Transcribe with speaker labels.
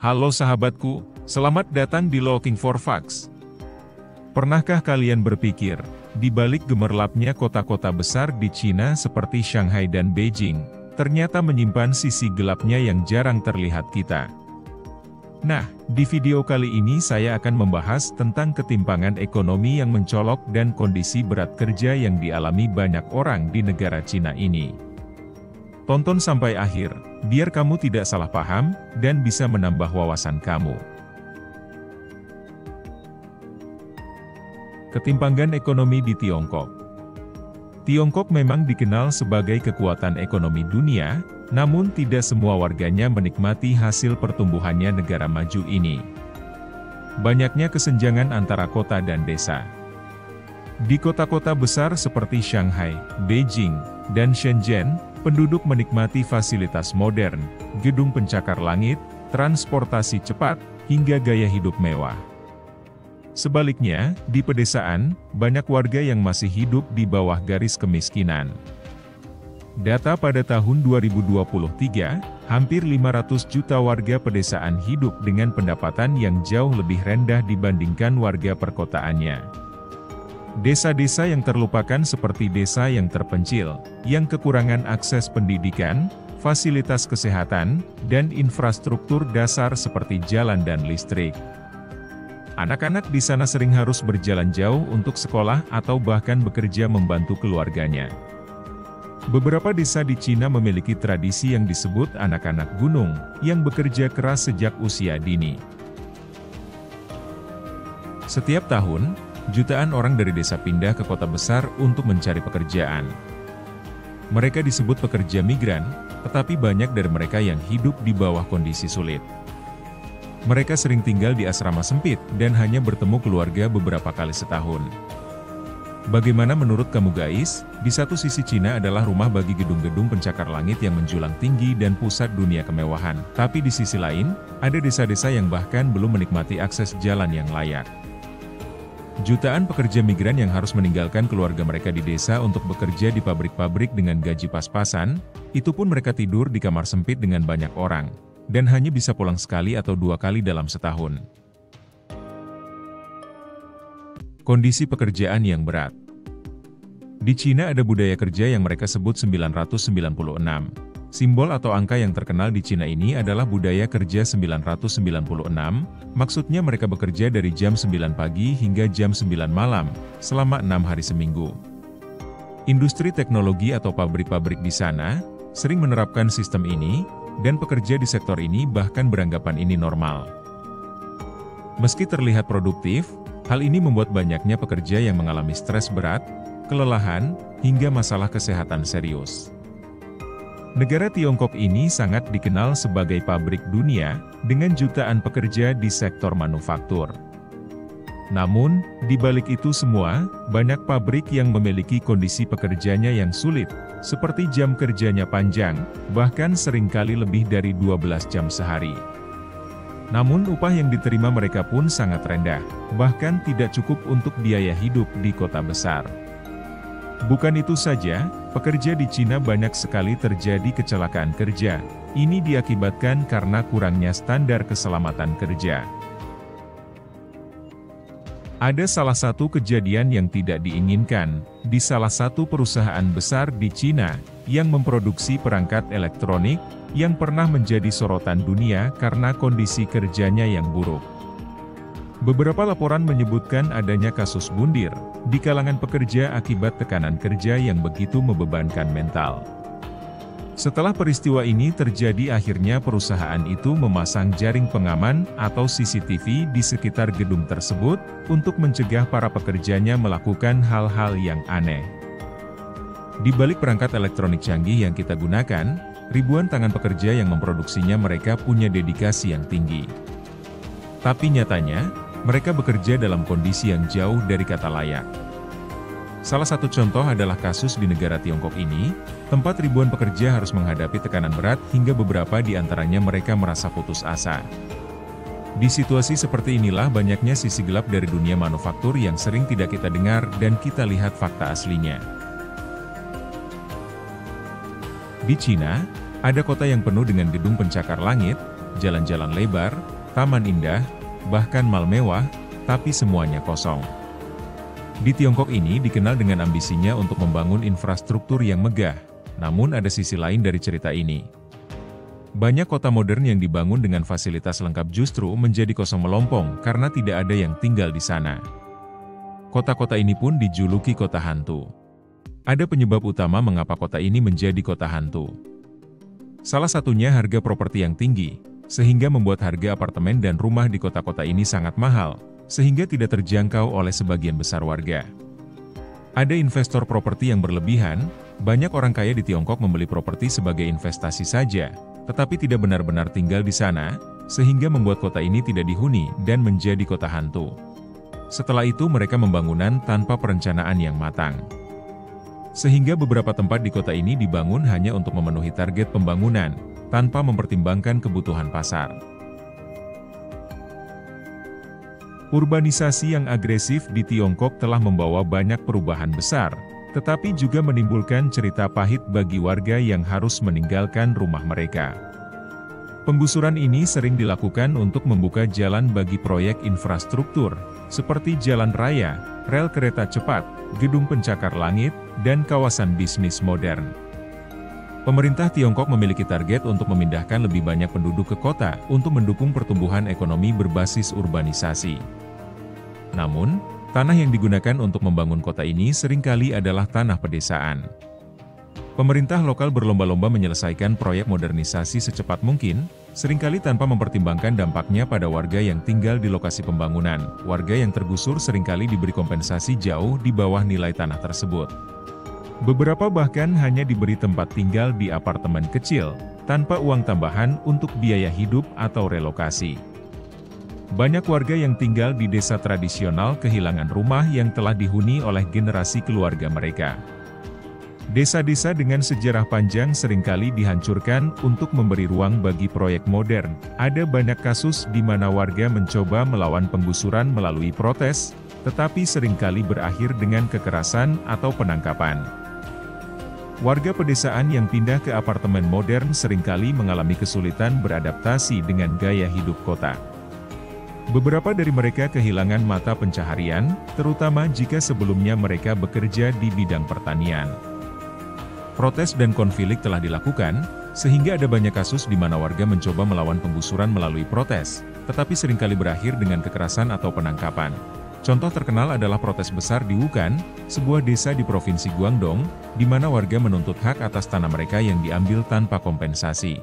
Speaker 1: Halo sahabatku, selamat datang di Looking for Facts. Pernahkah kalian berpikir, di balik gemerlapnya kota-kota besar di Cina seperti Shanghai dan Beijing, ternyata menyimpan sisi gelapnya yang jarang terlihat kita? Nah, di video kali ini saya akan membahas tentang ketimpangan ekonomi yang mencolok dan kondisi berat kerja yang dialami banyak orang di negara Cina ini. Tonton sampai akhir, biar kamu tidak salah paham, dan bisa menambah wawasan kamu. Ketimpangan ekonomi di Tiongkok. Tiongkok memang dikenal sebagai kekuatan ekonomi dunia, namun tidak semua warganya menikmati hasil pertumbuhannya negara maju ini. Banyaknya kesenjangan antara kota dan desa. Di kota-kota besar seperti Shanghai, Beijing, dan Shenzhen, penduduk menikmati fasilitas modern, gedung pencakar langit, transportasi cepat, hingga gaya hidup mewah. Sebaliknya, di pedesaan, banyak warga yang masih hidup di bawah garis kemiskinan. Data pada tahun 2023, hampir 500 juta warga pedesaan hidup dengan pendapatan yang jauh lebih rendah dibandingkan warga perkotaannya. Desa-desa yang terlupakan seperti desa yang terpencil, yang kekurangan akses pendidikan, fasilitas kesehatan, dan infrastruktur dasar seperti jalan dan listrik. Anak-anak di sana sering harus berjalan jauh untuk sekolah atau bahkan bekerja membantu keluarganya. Beberapa desa di Cina memiliki tradisi yang disebut anak-anak gunung, yang bekerja keras sejak usia dini. Setiap tahun, jutaan orang dari desa pindah ke kota besar untuk mencari pekerjaan. Mereka disebut pekerja migran, tetapi banyak dari mereka yang hidup di bawah kondisi sulit. Mereka sering tinggal di asrama sempit dan hanya bertemu keluarga beberapa kali setahun. Bagaimana menurut kamu guys? Di satu sisi Cina adalah rumah bagi gedung-gedung pencakar langit yang menjulang tinggi dan pusat dunia kemewahan. Tapi di sisi lain, ada desa-desa yang bahkan belum menikmati akses jalan yang layak. Jutaan pekerja migran yang harus meninggalkan keluarga mereka di desa untuk bekerja di pabrik-pabrik dengan gaji pas-pasan, itu pun mereka tidur di kamar sempit dengan banyak orang, dan hanya bisa pulang sekali atau 2 kali dalam setahun. Kondisi pekerjaan yang berat. Di Cina ada budaya kerja yang mereka sebut 996. Simbol atau angka yang terkenal di Cina ini adalah budaya kerja 996, maksudnya mereka bekerja dari jam 9 pagi hingga jam 9 malam, selama 6 hari seminggu. Industri teknologi atau pabrik-pabrik di sana, sering menerapkan sistem ini, dan pekerja di sektor ini bahkan beranggapan ini normal. Meski terlihat produktif, hal ini membuat banyaknya pekerja yang mengalami stres berat, kelelahan, hingga masalah kesehatan serius. Negara Tiongkok ini sangat dikenal sebagai pabrik dunia, dengan jutaan pekerja di sektor manufaktur. Namun, di balik itu semua, banyak pabrik yang memiliki kondisi pekerjanya yang sulit, seperti jam kerjanya panjang, bahkan seringkali lebih dari 12 jam sehari. Namun upah yang diterima mereka pun sangat rendah, bahkan tidak cukup untuk biaya hidup di kota besar. Bukan itu saja, pekerja di Cina banyak sekali terjadi kecelakaan kerja. Ini diakibatkan karena kurangnya standar keselamatan kerja. Ada salah satu kejadian yang tidak diinginkan, di salah satu perusahaan besar di Cina, yang memproduksi perangkat elektronik, yang pernah menjadi sorotan dunia karena kondisi kerjanya yang buruk. Beberapa laporan menyebutkan adanya kasus bundir di kalangan pekerja akibat tekanan kerja yang begitu membebankan mental. Setelah peristiwa ini terjadi, akhirnya perusahaan itu memasang jaring pengaman atau CCTV di sekitar gedung tersebut untuk mencegah para pekerjanya melakukan hal-hal yang aneh. Di balik perangkat elektronik canggih yang kita gunakan, ribuan tangan pekerja yang memproduksinya mereka punya dedikasi yang tinggi. Tapi nyatanya, mereka bekerja dalam kondisi yang jauh dari kata layak. Salah satu contoh adalah kasus di negara Tiongkok ini, tempat ribuan pekerja harus menghadapi tekanan berat hingga beberapa di antaranya mereka merasa putus asa. Di situasi seperti inilah banyaknya sisi gelap dari dunia manufaktur yang sering tidak kita dengar dan kita lihat fakta aslinya. Di Cina, ada kota yang penuh dengan gedung pencakar langit, jalan-jalan lebar, taman indah, bahkan mal mewah, tapi semuanya kosong. Di Tiongkok ini dikenal dengan ambisinya untuk membangun infrastruktur yang megah, namun ada sisi lain dari cerita ini. Banyak kota modern yang dibangun dengan fasilitas lengkap justru menjadi kosong melompong karena tidak ada yang tinggal di sana. Kota-kota ini pun dijuluki kota hantu. Ada penyebab utama mengapa kota ini menjadi kota hantu. Salah satunya harga properti yang tinggi, sehingga membuat harga apartemen dan rumah di kota-kota ini sangat mahal, sehingga tidak terjangkau oleh sebagian besar warga. Ada investor properti yang berlebihan, banyak orang kaya di Tiongkok membeli properti sebagai investasi saja, tetapi tidak benar-benar tinggal di sana, sehingga membuat kota ini tidak dihuni dan menjadi kota hantu. Setelah itu mereka membangunan tanpa perencanaan yang matang. Sehingga beberapa tempat di kota ini dibangun hanya untuk memenuhi target pembangunan, tanpa mempertimbangkan kebutuhan pasar. Urbanisasi yang agresif di Tiongkok telah membawa banyak perubahan besar, tetapi juga menimbulkan cerita pahit bagi warga yang harus meninggalkan rumah mereka. Penggusuran ini sering dilakukan untuk membuka jalan bagi proyek infrastruktur, seperti jalan raya, rel kereta cepat, gedung pencakar langit, dan kawasan bisnis modern. Pemerintah Tiongkok memiliki target untuk memindahkan lebih banyak penduduk ke kota untuk mendukung pertumbuhan ekonomi berbasis urbanisasi. Namun, tanah yang digunakan untuk membangun kota ini seringkali adalah tanah pedesaan. Pemerintah lokal berlomba-lomba menyelesaikan proyek modernisasi secepat mungkin, seringkali tanpa mempertimbangkan dampaknya pada warga yang tinggal di lokasi pembangunan. Warga yang tergusur seringkali diberi kompensasi jauh di bawah nilai tanah tersebut. Beberapa bahkan hanya diberi tempat tinggal di apartemen kecil, tanpa uang tambahan untuk biaya hidup atau relokasi. Banyak warga yang tinggal di desa tradisional kehilangan rumah yang telah dihuni oleh generasi keluarga mereka. Desa-desa dengan sejarah panjang seringkali dihancurkan untuk memberi ruang bagi proyek modern. Ada banyak kasus di mana warga mencoba melawan penggusuran melalui protes, tetapi seringkali berakhir dengan kekerasan atau penangkapan. Warga pedesaan yang pindah ke apartemen modern seringkali mengalami kesulitan beradaptasi dengan gaya hidup kota. Beberapa dari mereka kehilangan mata pencaharian, terutama jika sebelumnya mereka bekerja di bidang pertanian. Protes dan konflik telah dilakukan, sehingga ada banyak kasus di mana warga mencoba melawan penggusuran melalui protes, tetapi seringkali berakhir dengan kekerasan atau penangkapan. Contoh terkenal adalah protes besar di Wukan, sebuah desa di Provinsi Guangdong, di mana warga menuntut hak atas tanah mereka yang diambil tanpa kompensasi.